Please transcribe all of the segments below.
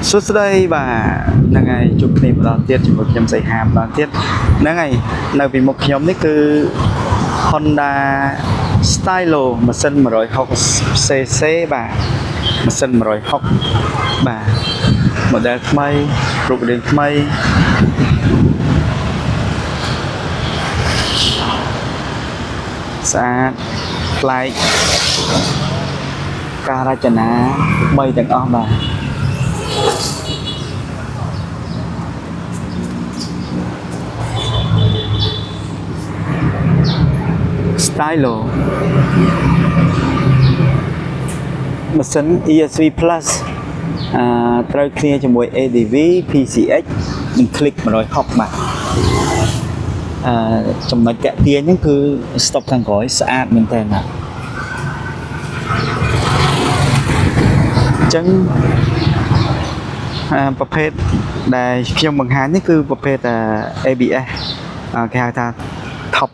สุดเลยบ่านั่งไงจุดนี้ตอนเตี้ยจุดยำใส่หามตอนเตี้ยนั่งไงในปีมุกยมนี่คือ Honda Stylo มาเส้นมาร้อยหกcc บ่ามาเส้นมาร้อยหกบ่าโมเดลไม่รูปเดิมไม่สะอาดไกลการจนาไม่แต่งอ้อมบ่าStylo ម៉ាស៊ីន ESV Plus ត្រូវគ្នាជាមួយ ADV PCX និង Click 160បាទចំណុចតាក់ទាញហ្នឹងគឺ stop ខាងក្រោយស្អាតមែនតើណាអញ្ចឹងប្រភេទដែលខ្ញុំបង្ហាញនេះគឺប្រភេទ ABS គេហៅថា top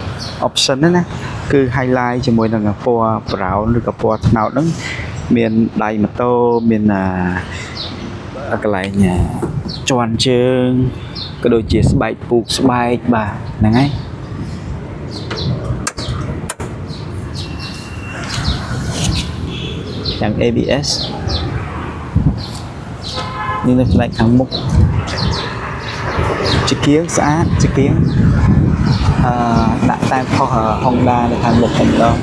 option ណាគឺ highlight ជាមួយនឹងពណ៌ brown ឬក៏ពណ៌ត្នោតហ្នឹងមានដៃម៉ូតូមានកន្លែងជាន់ជើងក៏ដូចជាស្បែកពូកស្បែកបាទហ្នឹងហើយយ៉ាង ABS នេះនៅផ្នែកខាងមុខជាគៀងស្អាតជាគៀងដាក់តាមផុស Honda នៅខាងមុខតែម្ដង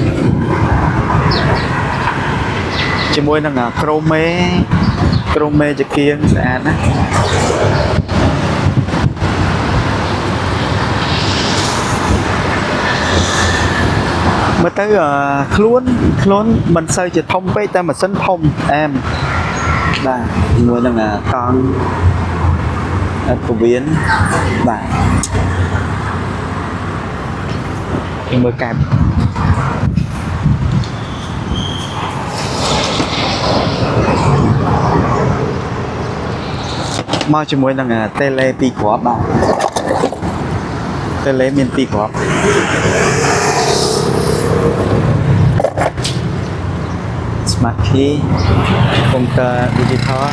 ជាមួយនឹងក្រូមេជាគៀងស្អាតណាមើលទៅខ្លួនមិនសូវជាធំពេកតែម៉ាស៊ីនធំអែមបាទជាមួយនឹងកង់ពវៀនបាទមើលកែបមកជាមួយនឹងតេឡេ2គ្រាប់បាទតេឡេមាន2គ្រាប់Smart key កុំព្យូទ័រ digital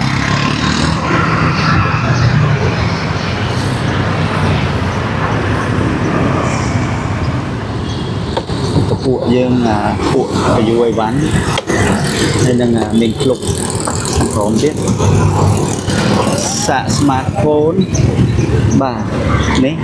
ពួកយើងពួកអាយុអីវ៉ាន់ហើយនឹងមានក្លុកខាងក្រោមទៀតសាក smartphone បាទនេះ